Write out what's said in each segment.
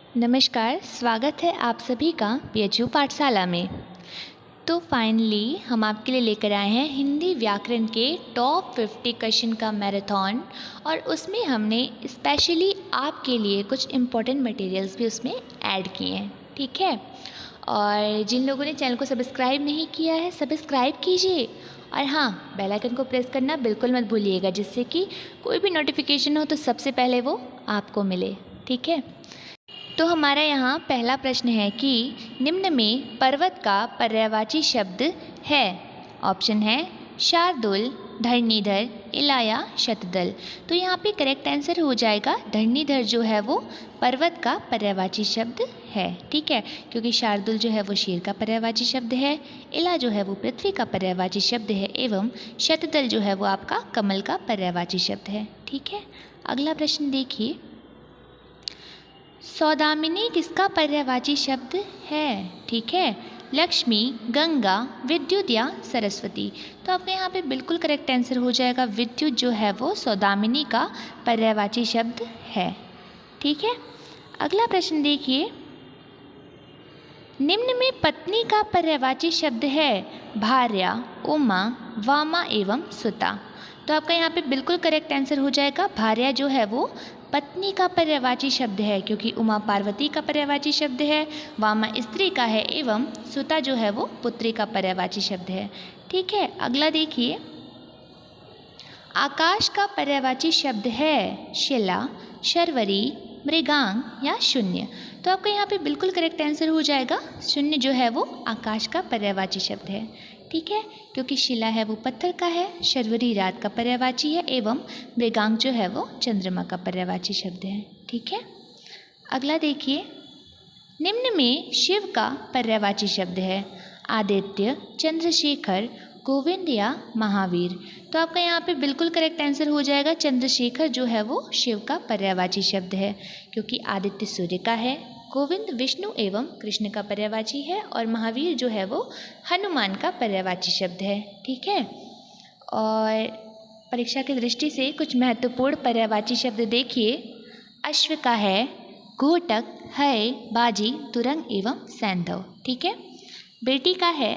नमस्कार, स्वागत है आप सभी का पीएचयू पाठशाला में। तो फाइनली हम आपके लिए लेकर आए हैं हिंदी व्याकरण के टॉप 50 क्वेश्चन का मैराथन, और उसमें हमने स्पेशली आपके लिए कुछ इम्पोर्टेंट मटेरियल्स भी उसमें ऐड किए हैं, ठीक है। और जिन लोगों ने चैनल को सब्सक्राइब नहीं किया है, सब्सक्राइब कीजिए, और हाँ, बेल आइकन को प्रेस करना बिल्कुल मत भूलिएगा, जिससे कि कोई भी नोटिफिकेशन हो तो सबसे पहले वो आपको मिले, ठीक है। तो हमारा यहाँ पहला प्रश्न है कि निम्न में पर्वत का पर्यायवाची शब्द है। ऑप्शन है शार्दुल, धरणीधर, इलाया, शतदल। तो यहाँ पे करेक्ट आंसर हो जाएगा धरणीधर जो है वो पर्वत का पर्यायवाची शब्द है, ठीक है, क्योंकि शार्दुल जो है वो शेर का पर्यायवाची शब्द है, इला जो है वो पृथ्वी का पर्यायवाची शब्द है, एवं शतदल जो है वो आपका कमल का पर्यायवाची शब्द है, ठीक है। अगला प्रश्न देखिए, सौदामिनी किसका पर्यायवाची शब्द है, ठीक है। लक्ष्मी, गंगा, विद्युत या सरस्वती। तो आपके यहाँ पे बिल्कुल करेक्ट आंसर हो जाएगा विद्युत जो है वो सौदामिनी का पर्यायवाची शब्द है, ठीक है। अगला प्रश्न देखिए, निम्न में पत्नी का पर्यायवाची शब्द है भार्या, उमा, वामा एवं सुता। तो आपका यहाँ पे बिल्कुल करेक्ट आंसर हो जाएगा भार्या जो है वो पत्नी का पर्यायवाची शब्द है, क्योंकि उमा पार्वती का पर्यायवाची शब्द है, वामा स्त्री का है, एवं सुता जो है वो पुत्री का पर्यायवाची शब्द है, ठीक है। अगला देखिए, आकाश का पर्यायवाची शब्द है शिला, शर्वरी, मृगांक या शून्य। तो आपका यहाँ पे बिल्कुल करेक्ट आंसर हो जाएगा शून्य जो है वो आकाश का पर्यायवाची शब्द है, ठीक है, क्योंकि शिला है वो पत्थर का है, शर्वरी रात का पर्यायवाची है, एवं मृगांक जो है वो चंद्रमा का पर्यायवाची शब्द है, ठीक है। अगला देखिए, निम्न में शिव का पर्यायवाची शब्द है आदित्य, चंद्रशेखर, गोविंद या महावीर। तो आपका यहाँ पे बिल्कुल करेक्ट आंसर हो जाएगा चंद्रशेखर जो है वो शिव का पर्यायवाची शब्द है, क्योंकि आदित्य सूर्य का है, गोविंद विष्णु एवं कृष्ण का पर्यायवाची है, और महावीर जो है वो हनुमान का पर्यायवाची शब्द है, ठीक है। और परीक्षा की दृष्टि से कुछ महत्वपूर्ण पर्यायवाची शब्द देखिए, अश्व का है घोटक, है, बाजी, तुरंग एवं सैंधव, ठीक है। बेटी का है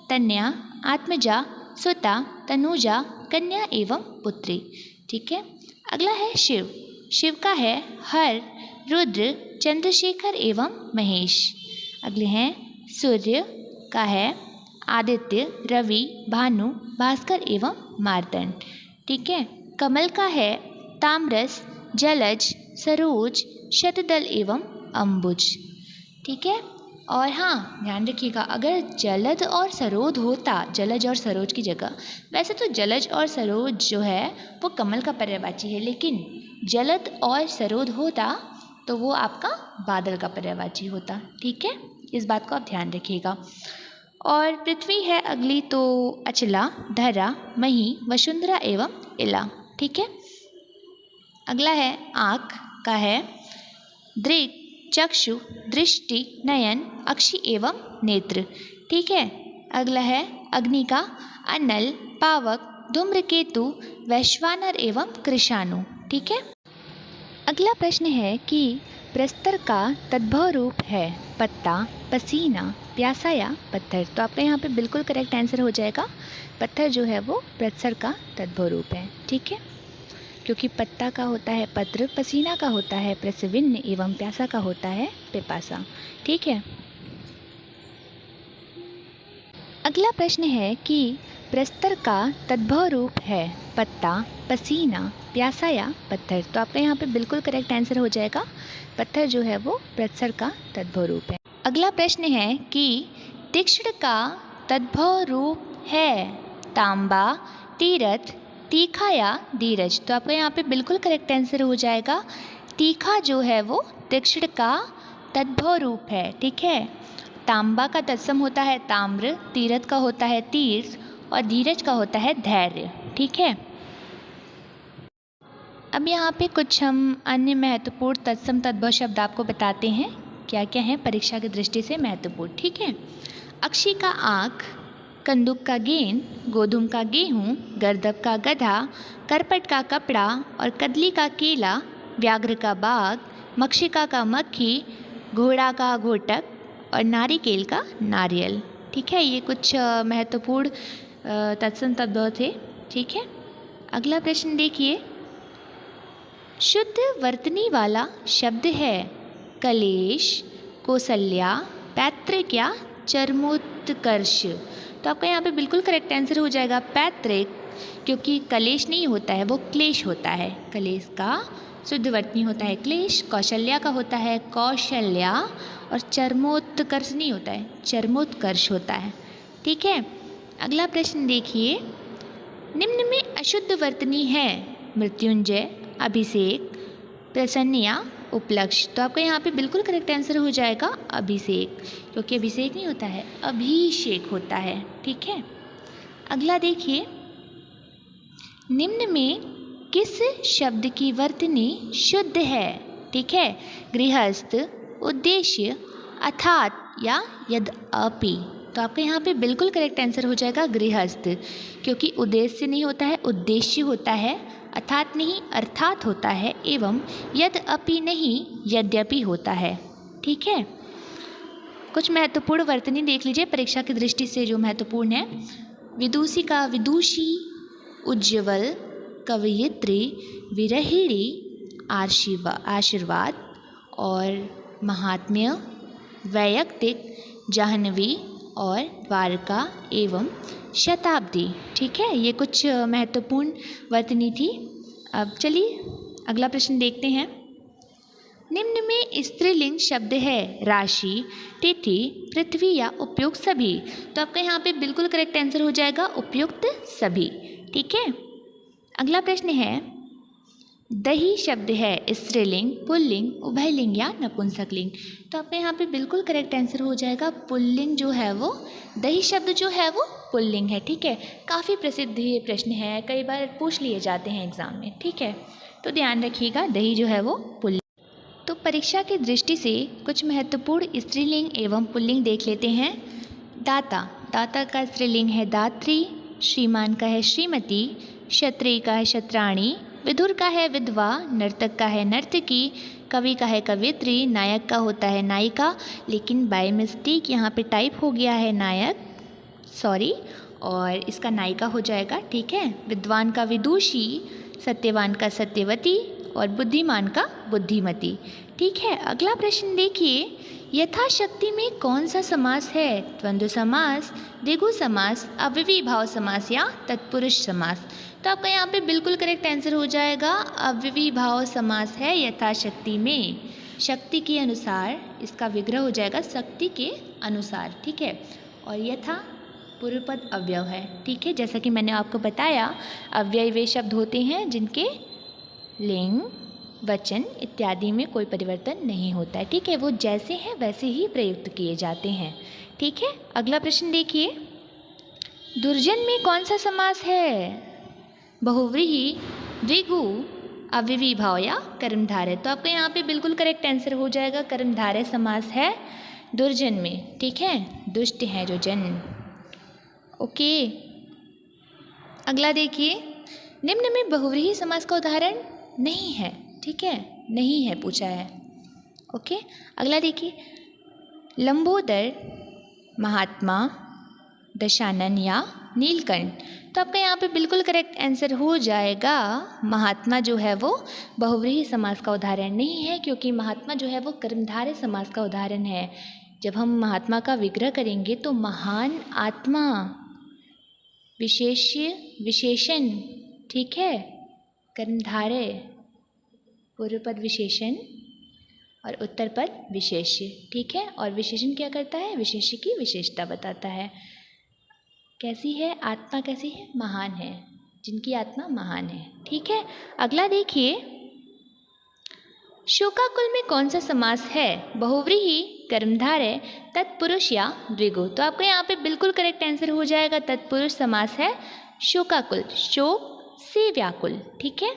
तन्या, आत्मजा, सुता, तनुजा, कन्या एवं पुत्री, ठीक है। अगला है शिव, शिव का है हर, रुद्र, चंद्रशेखर एवं महेश। अगले हैं सूर्य का है आदित्य, रवि, भानु, भास्कर एवं मार्तंड, ठीक है। कमल का है ताम्रस, जलज, सरोज, शतदल एवं अंबुज, ठीक है। और हाँ, ध्यान रखिएगा, अगर जलद और सरोद होता, जलज और सरोज की जगह, वैसे तो जलज और सरोज जो है वो कमल का पर्यायवाची है, लेकिन जलद और सरोद होता तो वो आपका बादल का पर्यायवाची होता, ठीक है। इस बात को आप ध्यान रखिएगा। और पृथ्वी है अगली तो अचला, धरा, मही, वसुंधरा एवं इला, ठीक है। अगला है आँख का है दृक्, चक्षु, दृष्टि, नयन, अक्षि एवं नेत्र, ठीक है। अगला है अग्नि का अनल, पावक, धूम्रकेतु, वैश्वानर एवं कृषाणु, ठीक है। अगला प्रश्न है कि प्रस्तर का तद्भव रूप है पत्ता, पसीना, प्यासा या पत्थर। तो आपका यहाँ पे बिल्कुल करेक्ट आंसर हो जाएगा पत्थर जो है वो प्रस्तर का तद्भव रूप है, ठीक है, क्योंकि पत्ता का होता है पत्र, पसीना का होता है प्रस्विन्न एवं प्यासा का होता है पिपासा, ठीक है। अगला प्रश्न है कि प्रस्तर का तद्भव रूप है पत्ता, पसीना, प्यासा या पत्थर। तो आपका यहाँ पे बिल्कुल करेक्ट आंसर हो जाएगा पत्थर जो है वो प्रस्तर का तद्भव रूप है। अगला प्रश्न है कि तीक्ष्ण का तद्भव रूप है तांबा, तीरथ, तीखा या धीरज। तो आपका यहाँ पे बिल्कुल करेक्ट आंसर हो जाएगा तीखा जो है वो तीक्ष्ण का तद्भव रूप है, ठीक है। तांबा का तत्सम होता है ताम्र, तीरथ का होता है तीर्थ, और धीरज का होता है धैर्य, ठीक है। अब यहाँ पे कुछ हम अन्य महत्वपूर्ण तत्सम तद्भव शब्द आपको बताते हैं क्या क्या हैं परीक्षा की दृष्टि से महत्वपूर्ण, ठीक है। अक्षी का आँख, कंदुक का गेंद, गोधूम का गेहूँ, गर्दभ का गधा, करपट का कपड़ा और कदली का केला, व्याघ्र का बाघ, मक्षिका का मक्खी, घोड़ा का घोटक और नारिकेल का नारियल। ठीक है, ये कुछ महत्वपूर्ण तत्सम तद्भव थे। ठीक है, अगला प्रश्न देखिए, शुद्ध वर्तनी वाला शब्द है कलेश, कौशल्या, पैतृक या चरमोत्कर्ष। तो आपका यहाँ पे बिल्कुल करेक्ट आंसर हो जाएगा पैतृक, क्योंकि कलेश नहीं होता है, वो क्लेश होता है। कलेश का शुद्ध वर्तनी होता है क्लेश, कौशल्या का होता है कौशल्या, और चरमोत्कर्ष नहीं होता है, चरमोत्कर्ष होता है। ठीक है, अगला प्रश्न देखिए, निम्न में अशुद्ध वर्तनी है मृत्युंजय, अभिषेक, प्रसन्न या उपलक्ष्य। तो आपका यहाँ पे बिल्कुल करेक्ट आंसर हो जाएगा अभिषेक, क्योंकि अभिषेक नहीं होता है, अभिषेक होता है। ठीक है, अगला देखिए, निम्न में किस शब्द की वर्तनी शुद्ध है? ठीक है, गृहस्थ, उद्देश्य, अर्थात या यद्यपि। तो आपका यहाँ पे बिल्कुल करेक्ट आंसर हो जाएगा गृहस्थ, क्योंकि उद्देश्य नहीं होता है, उद्देश्य होता है, अर्थात नहीं अर्थात होता है, एवं यद्यपि नहीं यद्यपि होता है। ठीक है, कुछ महत्वपूर्ण वर्तनी देख लीजिए परीक्षा की दृष्टि से जो महत्वपूर्ण है। विदुषी का विदुषी, उज्ज्वल, कवयित्री, विरहिणी, आशीर्वाद, और महात्म्य, वैयक्तिक, जाह्नवी, और द्वारका एवं शताब्दी। ठीक है, ये कुछ महत्वपूर्ण वर्तनी थी। अब चलिए अगला प्रश्न देखते हैं, निम्न में स्त्रीलिंग शब्द है राशि, तिथि, पृथ्वी या उपयुक्त सभी। तो आपका यहाँ पे बिल्कुल करेक्ट आंसर हो जाएगा उपयुक्त सभी। ठीक है, अगला प्रश्न है, दही शब्द है स्त्रीलिंग, पुल्लिंग, उभयलिंग या नपुंसकलिंग। तो आपका यहाँ पे बिल्कुल करेक्ट आंसर हो जाएगा पुल्लिंग जो है वो, दही शब्द जो है वो पुल्लिंग है। ठीक है, काफ़ी प्रसिद्ध ये प्रश्न है, कई बार पूछ लिए जाते हैं एग्जाम में। ठीक है, तो ध्यान रखिएगा, दही जो है वो पुल्लिंग। तो परीक्षा की दृष्टि से कुछ महत्वपूर्ण स्त्रीलिंग एवं पुल्लिंग देख लेते हैं। दाता, दाता का स्त्रीलिंग है दात्री, श्रीमान का है श्रीमती, क्षत्रिय का है क्षत्राणी, विधुर का है विधवा, नर्तक का है नर्तकी, कवि का है कवियत्री, नायक का होता है नायिका, लेकिन बाय मिस्टेक यहाँ पे टाइप हो गया है नायक, सॉरी, और इसका नायिका हो जाएगा। ठीक है, विद्वान का विदुषी, सत्यवान का सत्यवती, और बुद्धिमान का बुद्धिमती। ठीक है, अगला प्रश्न देखिए, यथाशक्ति में कौन सा समास है? द्वंद्व समास, द्विगु समास, अव्ययीभाव समास या तत्पुरुष समास। तो आपका यहाँ पे बिल्कुल करेक्ट आंसर हो जाएगा अव्ययीभाव समास है यथाशक्ति में, शक्ति के अनुसार, इसका विग्रह हो जाएगा शक्ति के अनुसार। ठीक है, और यथा पूर्व पद अव्यय है। ठीक है, जैसा कि मैंने आपको बताया, अव्यय वे शब्द होते हैं जिनके लिंग, वचन इत्यादि में कोई परिवर्तन नहीं होता है। ठीक है, वो जैसे हैं वैसे ही प्रयुक्त किए जाते हैं। ठीक है, अगला प्रश्न देखिए, दुर्जन में कौन सा समास है? बहुव्रीहि, द्विगु, अव्ययीभाव या कर्मधारय। तो आपका यहाँ पे बिल्कुल करेक्ट आंसर हो जाएगा कर्मधारय समास है दुर्जन में। ठीक है, दुष्ट है जो जन। ओके, अगला देखिए, निम्न में बहुव्रीहि समास का उदाहरण नहीं है। ठीक है, नहीं है पूछा है। ओके, अगला देखिए, लंबोदर, महात्मा, दशानन या नीलकंठ। तो आपका यहाँ पे बिल्कुल करेक्ट आंसर हो जाएगा महात्मा जो है वो बहुव्रीहि समास का उदाहरण नहीं है, क्योंकि महात्मा जो है वो कर्मधारय समास का उदाहरण है। जब हम महात्मा का विग्रह करेंगे तो महान आत्मा, विशेष्य विशेषण, ठीक है, कर्मधारय, पूर्व पद विशेषण और उत्तर पद विशेष्य। ठीक है, और विशेषण क्या करता है? विशेष्य की विशेषता बताता है। कैसी है आत्मा? कैसी है? महान है, जिनकी आत्मा महान है। ठीक है, अगला देखिए, शोकाकुल में कौन सा समास है? बहुव्रीहि, कर्मधारय, तत्पुरुष या द्विगु। तो आपको यहाँ पे बिल्कुल करेक्ट आंसर हो जाएगा तत्पुरुष समास है शोकाकुल, शोक से व्याकुल। ठीक है,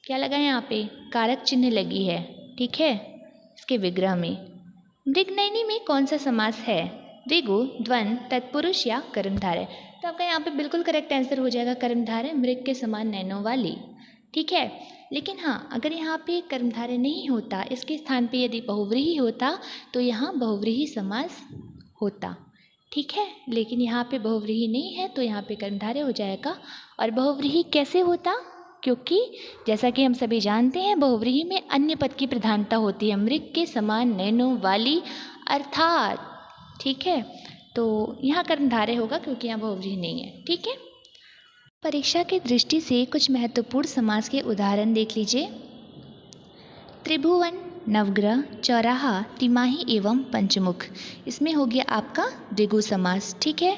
क्या लगा है यहाँ पे? कारक चिन्ह लगी है। ठीक है, इसके विग्रह में। मृगनयनी में कौन सा समास है? द्विगु, द्वंद्व, तत्पुरुष या कर्मधारय। तो आपका यहाँ पे बिल्कुल करेक्ट आंसर हो जाएगा कर्मधारय, मृग के समान नैनों वाली। ठीक है, लेकिन हाँ, अगर यहाँ पे कर्मधारय नहीं होता, इसके स्थान पे यदि बहुव्रीहि होता तो यहाँ बहुव्रीहि समास होता। ठीक है, लेकिन यहाँ पे बहुव्रीहि नहीं है तो यहाँ पे कर्मधारय हो जाएगा। और बहुव्रीहि कैसे होता? क्योंकि जैसा कि हम सभी जानते हैं, बहुव्रीहि में अन्य पद की प्रधानता होती है, मृग के समान नैनों वाली अर्थात। ठीक है, तो यहाँ कर्मधारय होगा क्योंकि यहाँ बहुव्रीहि नहीं है। ठीक है, परीक्षा की दृष्टि से कुछ महत्वपूर्ण समास के उदाहरण देख लीजिए। त्रिभुवन, नवग्रह, चौराहा, तिमाही एवं पंचमुख, इसमें हो गया आपका द्विगु समास। ठीक है,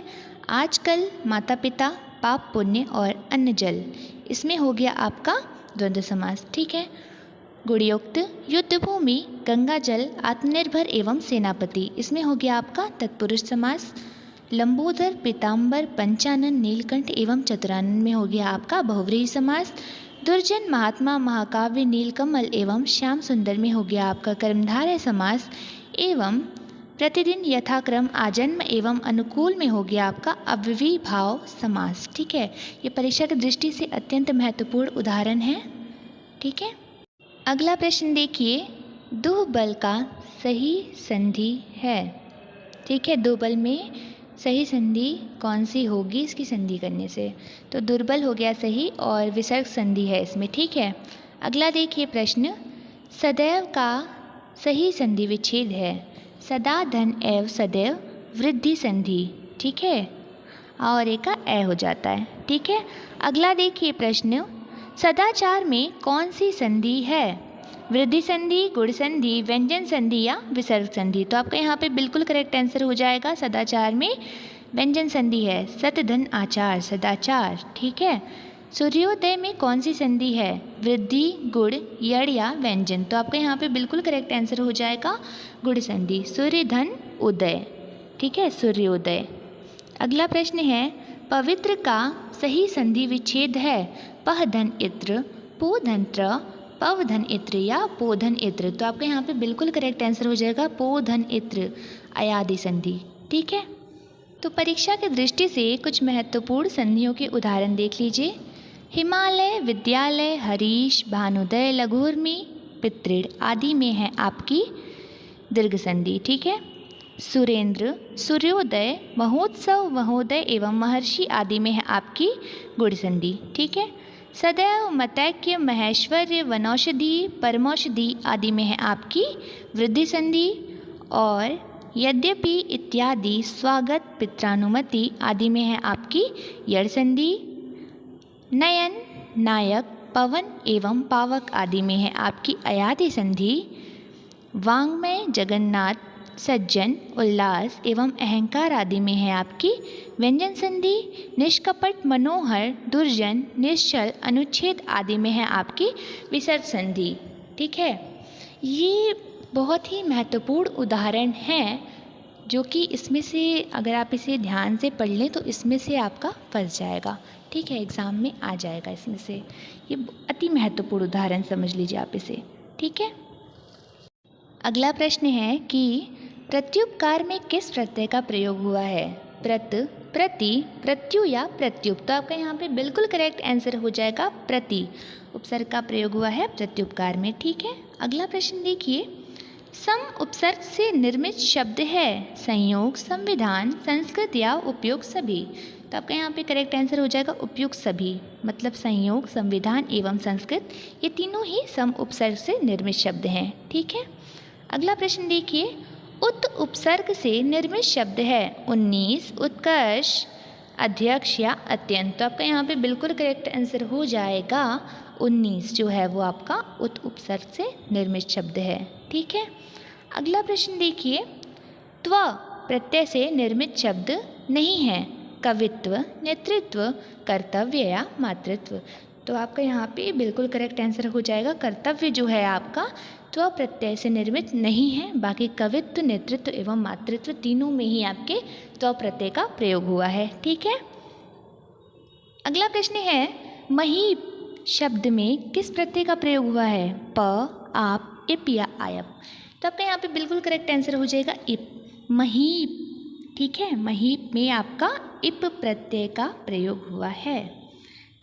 आजकल, माता पिता, पाप पुण्य और अन्न जल, इसमें हो गया आपका द्वंद्व समास। ठीक है, गुणयुक्त, युद्धभूमि, गंगा जल, आत्मनिर्भर एवं सेनापति, इसमें हो गया आपका तत्पुरुष समास। लंबोदर, पीताम्बर, पंचानन, नीलकंठ एवं चतुरानन में हो गया आपका बहुव्रीहि समास। दुर्जन, महात्मा, महाकाव्य, नीलकमल एवं श्याम सुंदर में हो गया आपका कर्मधारय समास। एवं प्रतिदिन, यथाक्रम, आजन्म एवं अनुकूल में हो गया आपका अव्ययीभाव समास। ठीक है, ये परीक्षा की दृष्टि से अत्यंत महत्वपूर्ण उदाहरण है। ठीक है, अगला प्रश्न देखिए, दुह बल का सही संधि है। ठीक है, दो बल में सही संधि कौन सी होगी इसकी संधि करने से? तो दुर्बल हो गया सही और विसर्ग संधि है इसमें। ठीक है, अगला देखिए प्रश्न, सदैव का सही संधि विच्छेद है। सदा, धन, एव, सदैव, वृद्धि संधि। ठीक है, और एक का ए हो जाता है। ठीक है, अगला देखिए प्रश्न, सदाचार में कौन सी संधि है? वृद्धि संधि, गुण संधि, व्यंजन संधि या विसर्ग संधि? तो आपका यहाँ पे बिल्कुल करेक्ट आंसर हो जाएगा, सदाचार में व्यंजन संधि है। सत, धन, आचार, सदाचार। ठीक है, सूर्योदय में कौन सी संधि है? वृद्धि, गुण, यड़ या व्यंजन? तो आपका यहाँ पे बिल्कुल करेक्ट आंसर हो जाएगा गुण संधि, सूर्य, धन, उदय। ठीक है, सूर्योदय। अगला प्रश्न है, पवित्र का सही संधि विच्छेद है। पह, धन, इत्र, पो, धन, त्र, पव, धन, इत्र या पो, धन, इत्र? तो आपका यहाँ पे बिल्कुल करेक्ट आंसर हो जाएगा पो, धन, इत्र, अयादि संधि। ठीक है, तो परीक्षा की दृष्टि से कुछ महत्वपूर्ण संधियों के उदाहरण देख लीजिए। हिमालय, विद्यालय, हरीश, भानुदय, लघुर्मी, पितृण आदि में है आपकी दीर्घ संधि। ठीक है, सुरेंद्र, सूर्योदय, महोत्सव, महोदय एवं महर्षि आदि में है आपकी गुण संधि। ठीक है, सदैव, मतैक्य, महेश्वर्य, वनौषधि, परमौषधि आदि में है आपकी वृद्धि संधि। और यद्यपि, इत्यादि, स्वागत, पित्रानुमति आदि में है आपकी यड़ संधि। नयन, नायक, पवन एवं पावक आदि में है आपकी अयादि संधि। वाङ्मय, जगन्नाथ, सज्जन, उल्लास एवं अहंकार आदि में है आपकी व्यंजन संधि। निष्कपट, मनोहर, दुर्जन, निश्चल, अनुच्छेद आदि में है आपकी विसर्ग संधि। ठीक है, ये बहुत ही महत्वपूर्ण उदाहरण हैं जो कि इसमें से अगर आप इसे ध्यान से पढ़ लें तो इसमें से आपका फंस जाएगा। ठीक है, एग्ज़ाम में आ जाएगा इसमें से, ये अति महत्वपूर्ण उदाहरण समझ लीजिए आप इसे। ठीक है, अगला प्रश्न है कि प्रत्युपकार में किस प्रत्यय का प्रयोग हुआ है? प्रत, प्रति, प्रत्यु या प्रत्युप? तो आपका यहाँ पे बिल्कुल करेक्ट आंसर हो जाएगा प्रति, उपसर्ग का प्रयोग हुआ है प्रत्युपकार में। ठीक है, अगला प्रश्न देखिए, सम उपसर्ग से निर्मित शब्द है। संयोग, संविधान, संस्कृत या उपयोग सभी? तो आपका यहाँ पे करेक्ट आंसर हो जाएगा उपयोग सभी, मतलब संयोग, संविधान एवं संस्कृत, ये तीनों ही सम उपसर्ग से निर्मित शब्द हैं। ठीक है, अगला प्रश्न देखिए, उत उपसर्ग से निर्मित शब्द है। 19, उत्कर्ष, अध्यक्ष या अत्यंत? तो आपका यहाँ पे बिल्कुल करेक्ट आंसर हो जाएगा 19 जो है वो आपका उत उपसर्ग से निर्मित शब्द है। ठीक है, अगला प्रश्न देखिए, त्व प्रत्यय से निर्मित शब्द नहीं है। कवित्व, नेतृत्व, कर्तव्य या मातृत्व? तो आपका यहाँ पे बिल्कुल करेक्ट आंसर हो जाएगा कर्तव्य जो है आपका त्व प्रत्यय से निर्मित नहीं है। बाकी कवित्व, नेतृत्व एवं मातृत्व तीनों में ही आपके त्व प्रत्यय का प्रयोग हुआ है। ठीक है, अगला प्रश्न है, महीप शब्द में किस प्रत्यय का प्रयोग हुआ है? प, आप, इप या आयप? तो आपका यहाँ पे बिल्कुल करेक्ट आंसर हो जाएगा इप, महीप। ठीक है, महीप में आपका इप प्रत्यय का प्रयोग हुआ है।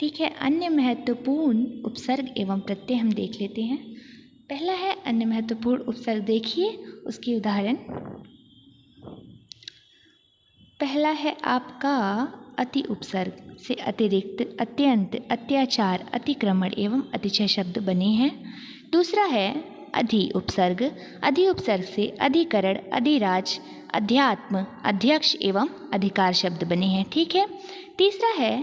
ठीक है, अन्य महत्वपूर्ण उपसर्ग एवं प्रत्यय हम देख लेते हैं। पहला है अन्य महत्वपूर्ण उपसर्ग, देखिए उसकी उदाहरण। पहला है आपका अति उपसर्ग से अतिरिक्त, अत्यंत, अत्याचार, अतिक्रमण एवं अतिशय शब्द बने हैं। दूसरा है अधि उपसर्ग, अधि उपसर्ग से अधिकरण, अधिराज, अध्यात्म, अध्यक्ष एवं अधिकार शब्द बने हैं। ठीक है। तीसरा है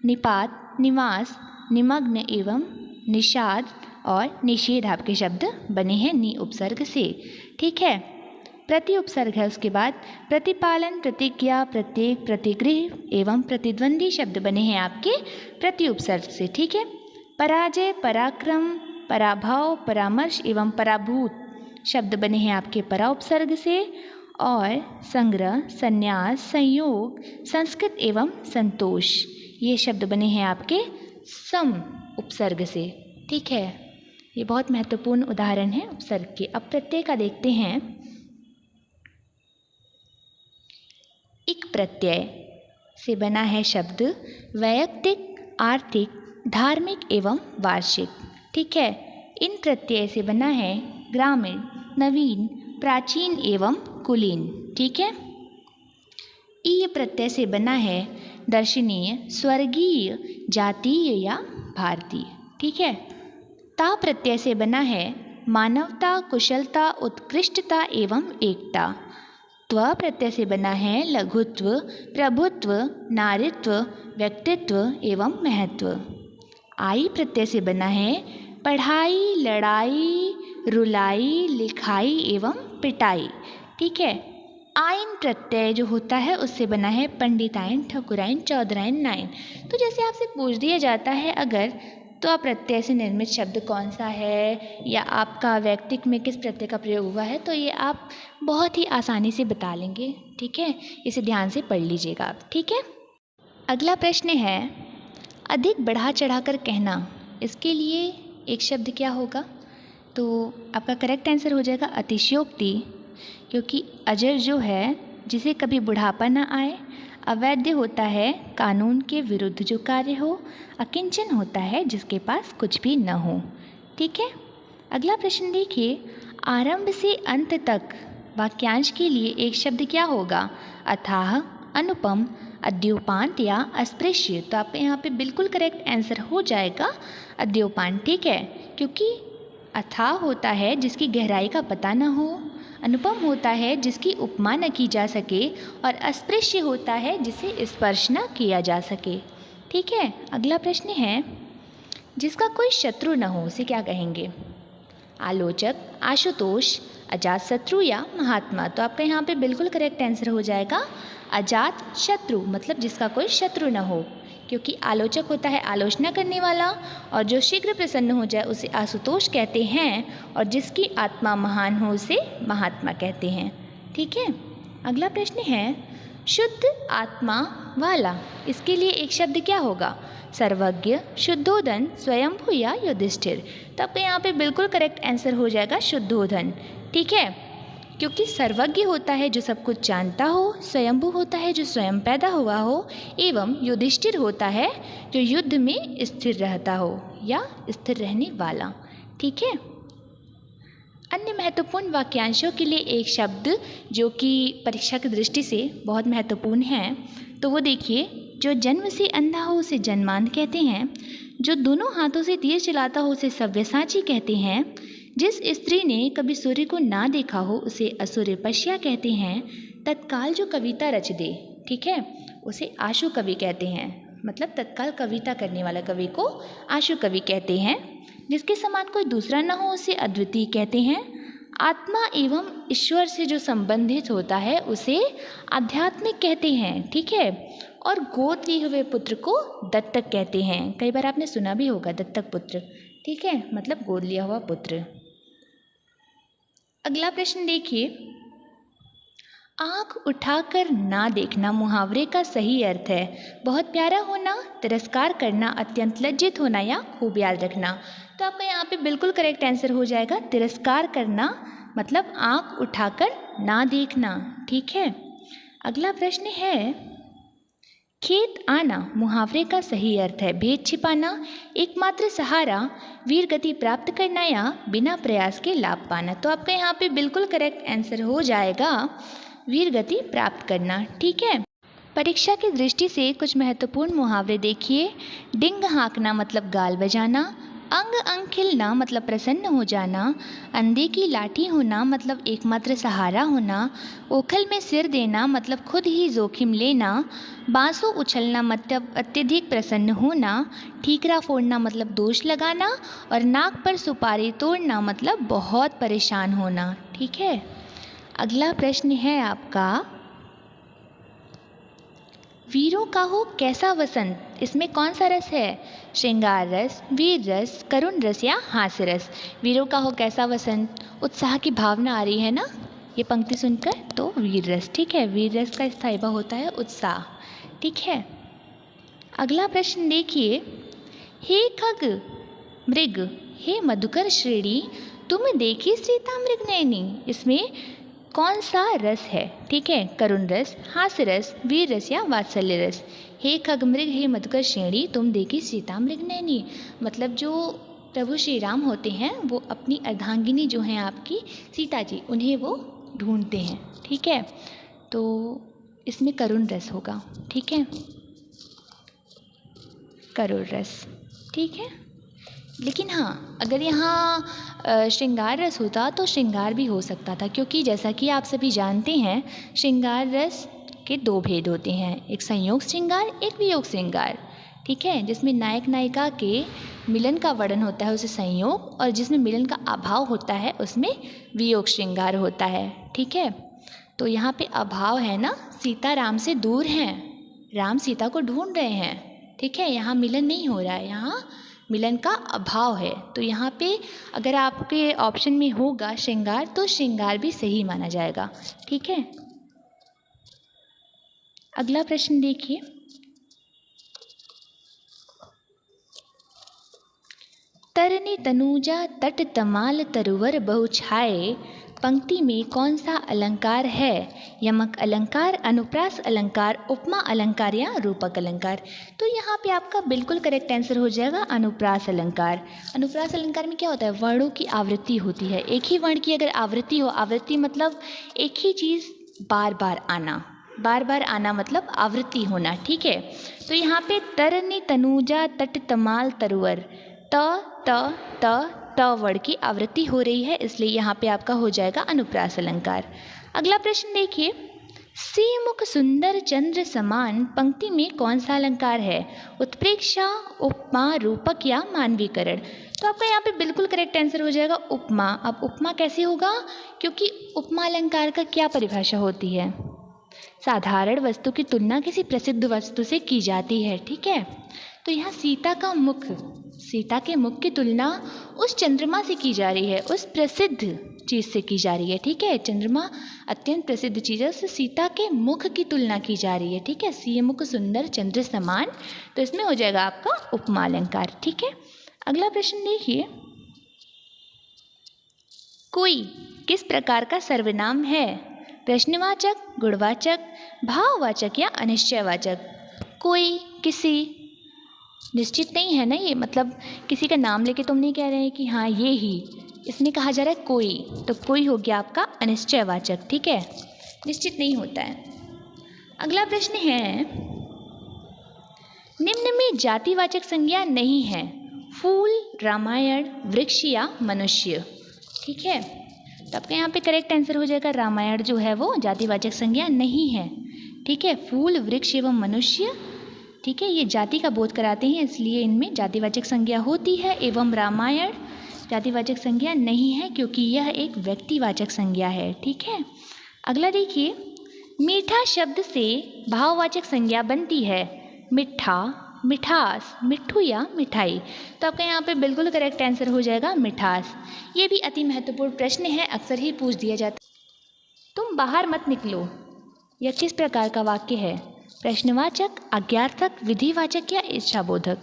निपात, निवास, निमग्न एवं निषाद और निषेध आपके शब्द बने हैं नि उपसर्ग से। ठीक है। प्रति उपसर्ग है उसके बाद, प्रतिपालन, प्रतिज्ञा, प्रत्येक, प्रतिगृह एवं प्रतिद्वंदी शब्द बने हैं आपके प्रति उपसर्ग से। ठीक है। पराजय, पराक्रम, पराभव, परामर्श एवं पराभूत शब्द बने हैं आपके परा उपसर्ग से। और संग्रह, संन्यास, संयोग, संस्कृत एवं संतोष ये शब्द बने हैं आपके सम उपसर्ग से। ठीक है, ये बहुत महत्वपूर्ण उदाहरण है उपसर्ग के। अब प्रत्यय का देखते हैं। इक प्रत्यय से बना है शब्द वैयक्तिक, आर्थिक, धार्मिक एवं वार्षिक। ठीक है। इन प्रत्यय से बना है ग्रामीण, नवीन, प्राचीन एवं कुलीन। ठीक है। ई प्रत्यय से बना है दर्शनीय, स्वर्गीय, जातीय या भारतीय। ठीक है। ता प्रत्यय से बना है मानवता, कुशलता, उत्कृष्टता एवं एकता। त्व प्रत्यय से बना है लघुत्व, प्रभुत्व, नारित्व, व्यक्तित्व एवं महत्व। आई प्रत्यय से बना है पढ़ाई, लड़ाई, रुलाई, लिखाई एवं पिटाई। ठीक है। आइन प्रत्यय जो होता है उससे बना है पंडिताइन, ठकुराइन, चौधराइन, नाइन। तो जैसे आपसे पूछ दिया जाता है अगर तो प्रत्यय से निर्मित शब्द कौन सा है या आपका व्यक्तिक में किस प्रत्यय का प्रयोग हुआ है, तो ये आप बहुत ही आसानी से बता लेंगे। ठीक है, इसे ध्यान से पढ़ लीजिएगा आप। ठीक है। अगला प्रश्न है अधिक बढ़ा चढ़ाकर कहना, इसके लिए एक शब्द क्या होगा? तो आपका करेक्ट आंसर हो जाएगा अतिशयोक्ति, क्योंकि अजर जो है जिसे कभी बुढ़ापा ना आए, अवैध होता है कानून के विरुद्ध जो कार्य हो, अकिंचन होता है जिसके पास कुछ भी न हो। ठीक है। अगला प्रश्न देखिए, आरंभ से अंत तक वाक्यांश के लिए एक शब्द क्या होगा? अथाह, अनुपम, अद्योपांत या अस्पृश्य। तो आपके यहाँ पे बिल्कुल करेक्ट आंसर हो जाएगा अद्योपांत। ठीक है, क्योंकि अथाह होता है जिसकी गहराई का पता न हो, अनुपम होता है जिसकी उपमा न की जा सके, और अस्पृश्य होता है जिसे स्पर्श न किया जा सके। ठीक है। अगला प्रश्न है जिसका कोई शत्रु न हो उसे क्या कहेंगे? आलोचक, आशुतोष, अजातशत्रु या महात्मा। तो आपका यहाँ पे बिल्कुल करेक्ट आंसर हो जाएगा अजात शत्रु, मतलब जिसका कोई शत्रु न हो, क्योंकि आलोचक होता है आलोचना करने वाला, और जो शीघ्र प्रसन्न हो जाए उसे आशुतोष कहते हैं, और जिसकी आत्मा महान हो उसे महात्मा कहते हैं। ठीक है। अगला प्रश्न है शुद्ध आत्मा वाला, इसके लिए एक शब्द क्या होगा? सर्वज्ञ, शुद्धोधन, स्वयंभू या युधिष्ठिर। तो आपके यहाँ पे बिल्कुल करेक्ट आंसर हो जाएगा शुद्धोधन। ठीक है, क्योंकि सर्वज्ञ होता है जो सब कुछ जानता हो, स्वयंभू होता है जो स्वयं पैदा हुआ हो, एवं युधिष्ठिर होता है जो युद्ध में स्थिर रहता हो या स्थिर रहने वाला। ठीक है। अन्य महत्वपूर्ण वाक्यांशों के लिए एक शब्द जो कि परीक्षा की दृष्टि से बहुत महत्वपूर्ण है, तो वो देखिए, जो जन्म से अंधा हो उसे जन्मांध कहते हैं, जो दोनों हाथों से तीर चलाता हो उसे सव्यसाची कहते हैं, जिस स्त्री ने कभी सूर्य को ना देखा हो उसे असुरपश्या कहते हैं, तत्काल जो कविता रच दे, ठीक है, उसे आशु कवि कहते हैं, मतलब तत्काल कविता करने वाला कवि को आशु कवि कहते हैं, जिसके समान कोई दूसरा न हो उसे अद्वितीय कहते हैं, आत्मा एवं ईश्वर से जो संबंधित होता है उसे आध्यात्मिक कहते हैं। ठीक है। और गोद लिए हुए पुत्र को दत्तक कहते हैं। कई बार आपने सुना भी होगा दत्तक पुत्र। ठीक है, मतलब गोद लिया हुआ पुत्र। अगला प्रश्न देखिए, आँख उठाकर ना देखना मुहावरे का सही अर्थ है बहुत प्यारा होना, तिरस्कार करना, अत्यंत लज्जित होना या खूब याद रखना। तो आपका यहाँ पे बिल्कुल करेक्ट आंसर हो जाएगा तिरस्कार करना, मतलब आँख उठाकर ना देखना। ठीक है। अगला प्रश्न है खेत आना मुहावरे का सही अर्थ है भेद छिपाना, एकमात्र सहारा, वीर गति प्राप्त करना या बिना प्रयास के लाभ पाना। तो आपका यहाँ पे बिल्कुल करेक्ट आंसर हो जाएगा वीर गति प्राप्त करना। ठीक है, परीक्षा की दृष्टि से कुछ महत्वपूर्ण मुहावरे देखिए। डिंग हाँकना मतलब गाल बजाना, अंग अंग खिलना मतलब प्रसन्न हो जाना, अंधे की लाठी होना मतलब एकमात्र सहारा होना, ओखल में सिर देना मतलब खुद ही जोखिम लेना, बांसुं उछलना मतलब अत्यधिक प्रसन्न होना, ठीकरा फोड़ना मतलब दोष लगाना और नाक पर सुपारी तोड़ना मतलब बहुत परेशान होना। ठीक है, अगला प्रश्न है आपका, वीरों का हो कैसा वसंत, इसमें कौन सा रस है? श्रृंगार रस, वीर रस, करुण रस या हास्य रस। वीरों का हो कैसा वसंत, उत्साह की भावना आ रही है ना ये पंक्ति सुनकर, तो वीर रस। ठीक है, वीर रस का स्थायी भाव होता है उत्साह। ठीक है, अगला प्रश्न देखिए, हे खग मृग हे मधुकर श्रेणी तुम देखी सीता मृग नयनी, इसमें कौन सा रस है? ठीक है, करुण रस, हास्य रस, वीर रस या वात्सल्य रस। हे खगमृग हे मधुकर श्रेणी तुम देखी सीता मृग नयनी, मतलब जो प्रभु श्री राम होते हैं वो अपनी अर्धांगिनी जो हैं आपकी सीता जी, उन्हें वो ढूंढते हैं। ठीक है, तो इसमें करुण रस होगा। ठीक है, करुण रस। ठीक है, लेकिन हाँ, अगर यहाँ श्रृंगार रस होता तो श्रृंगार भी हो सकता था, क्योंकि जैसा कि आप सभी जानते हैं श्रृंगार रस के दो भेद होते हैं, एक संयोग श्रृंगार, एक वियोग श्रृंगार। ठीक है, जिसमें नायक नायिका के मिलन का वर्णन होता है उसे संयोग, और जिसमें मिलन का अभाव होता है उसमें वियोग श्रृंगार होता है। ठीक है, तो यहाँ पे अभाव है ना, सीता राम से दूर हैं, राम सीता को ढूंढ रहे हैं। ठीक है, यहाँ मिलन नहीं हो रहा है, यहाँ मिलन का अभाव है। तो यहाँ पे अगर आपके ऑप्शन में होगा श्रृंगार तो श्रृंगार भी सही माना जाएगा। ठीक है, अगला प्रश्न देखिए, तरनी तनुजा तट तमाल तरुवर बहु छाए, पंक्ति में कौन सा अलंकार है? यमक अलंकार, अनुप्रास अलंकार, उपमा अलंकार या रूपक अलंकार। तो यहाँ पे आपका बिल्कुल करेक्ट आंसर हो जाएगा अनुप्रास अलंकार। अनुप्रास अलंकार में क्या होता है, वर्णों की आवृत्ति होती है, एक ही वर्ण की अगर आवृत्ति हो, आवृत्ति मतलब एक ही चीज़ बार बार आना, बार बार आना मतलब आवृत्ति होना। ठीक है, तो यहाँ पे तरनी तनुजा तट तमाल तरुवर, त वर्ड की आवृत्ति हो रही है, इसलिए यहाँ पे आपका हो जाएगा अनुप्रास अलंकार। अगला प्रश्न देखिए, सीमुख सुंदर चंद्र समान, पंक्ति में कौन सा अलंकार है? उत्प्रेक्षा, उपमा, रूपक या मानवीकरण। तो आपका यहाँ पे बिल्कुल करेक्ट आंसर हो जाएगा उपमा। अब उपमा कैसे होगा, क्योंकि उपमा अलंकार का क्या परिभाषा होती है? साधारण वस्तु की तुलना किसी प्रसिद्ध वस्तु से की जाती है। ठीक है, तो यहाँ सीता का मुख, सीता के मुख की तुलना उस चंद्रमा से की जा रही है, उस प्रसिद्ध चीज़ से की जा रही है। ठीक है, चंद्रमा अत्यंत प्रसिद्ध चीज़ है, उससे सीता के मुख की तुलना की जा रही है। ठीक है, सी मुख सुंदर चंद्र समान, तो इसमें हो जाएगा आपका उपमा अलंकार। ठीक है, अगला प्रश्न देखिए, कोई किस प्रकार का सर्वनाम है? प्रश्नवाचक, गुणवाचक, भाववाचक या अनिश्चयवाचक। कोई, किसी, निश्चित नहीं है ना ये, मतलब किसी का नाम लेके तुम नहीं कह रहे हैं कि हाँ ये ही, इसमें कहा जा रहा है कोई, तो कोई हो गया आपका अनिश्चयवाचक। ठीक है, निश्चित नहीं होता है। अगला प्रश्न है, निम्न में जातिवाचक संज्ञा नहीं है, फूल, रामायण, वृक्ष या मनुष्य। ठीक है, तो आपका यहाँ पे करेक्ट आंसर हो जाएगा रामायण जो है वो जातिवाचक संज्ञा नहीं है। ठीक है, फूल, वृक्ष एवं मनुष्य, ठीक है, ये जाति का बोध कराते हैं, इसलिए इनमें जातिवाचक संज्ञा होती है, एवं रामायण जातिवाचक संज्ञा नहीं है क्योंकि यह एक व्यक्तिवाचक संज्ञा है। ठीक है, अगला देखिए, मीठा शब्द से भाववाचक संज्ञा बनती है, मिठा, मिठास, मिट्ठू या मिठाई। तो आपका यहाँ पे बिल्कुल करेक्ट आंसर हो जाएगा मिठास। ये भी अति महत्वपूर्ण प्रश्न है, अक्सर ही पूछ दिया जाता है। तुम बाहर मत निकलो, यह किस प्रकार का वाक्य है? प्रश्नवाचक, आज्ञार्थक, विधिवाचक या इच्छाबोधक।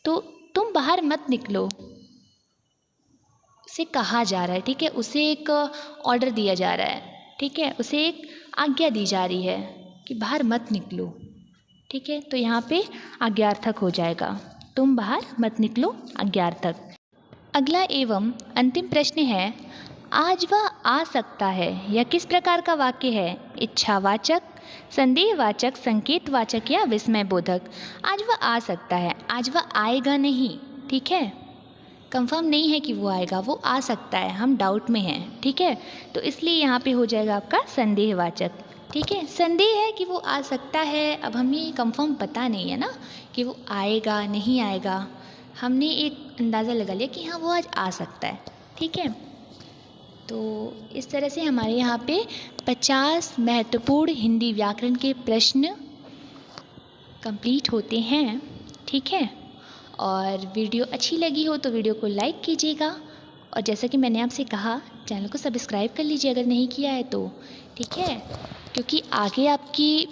तो तुम बाहर मत निकलो उसे कहा जा रहा है। ठीक है, उसे एक ऑर्डर दिया जा रहा है। ठीक है, उसे एक आज्ञा दी जा रही है कि बाहर मत निकलो। ठीक है, तो यहाँ पे आज्ञार्थक हो जाएगा, तुम बाहर मत निकलो, आज्ञार्थक। अगला एवं अंतिम प्रश्न है, आज वह आ सकता है, यह किस प्रकार का वाक्य है? इच्छावाचक, संदेहवाचक, संकेतवाचक या विस्मयबोधक? आज वह आ सकता है, आज वह आएगा नहीं, ठीक है, कंफर्म नहीं है कि वो आएगा, वो आ सकता है, हम डाउट में हैं, ठीक है, तो इसलिए यहाँ पे हो जाएगा आपका संदेहवाचक। ठीक है, संदेह है कि वो आ सकता है, अब हमें कंफर्म पता नहीं है ना कि वो आएगा नहीं आएगा, हमने एक अंदाज़ा लगा लिया कि हाँ वो आज आ सकता है। ठीक है, तो इस तरह से हमारे यहाँ पे 50 महत्वपूर्ण हिंदी व्याकरण के प्रश्न कंप्लीट होते हैं। ठीक है, और वीडियो अच्छी लगी हो तो वीडियो को लाइक कीजिएगा, और जैसा कि मैंने आपसे कहा चैनल को सब्सक्राइब कर लीजिए अगर नहीं किया है तो। ठीक है, क्योंकि आगे आपकी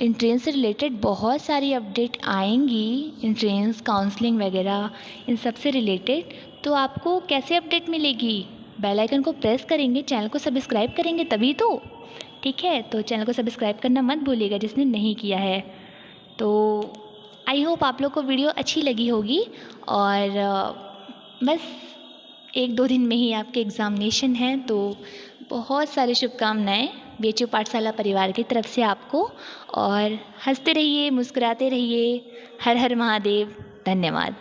एंट्रेंस से रिलेटेड बहुत सारी अपडेट आएंगी, एंट्रेंस काउंसलिंग वगैरह इन सब से रिलेटेड, तो आपको कैसे अपडेट मिलेगी? बेल आइकन को प्रेस करेंगे, चैनल को सब्सक्राइब करेंगे तभी तो। ठीक है, तो चैनल को सब्सक्राइब करना मत भूलिएगा जिसने नहीं किया है। तो आई होप आप लोग को वीडियो अच्छी लगी होगी, और बस 1-2 दिन में ही आपके एग्ज़ामिनेशन हैं, तो बहुत सारी शुभकामनाएं BHU पाठशाला परिवार की तरफ से आपको, और हंसते रहिए, मुस्कुराते रहिए। हर हर महादेव। धन्यवाद।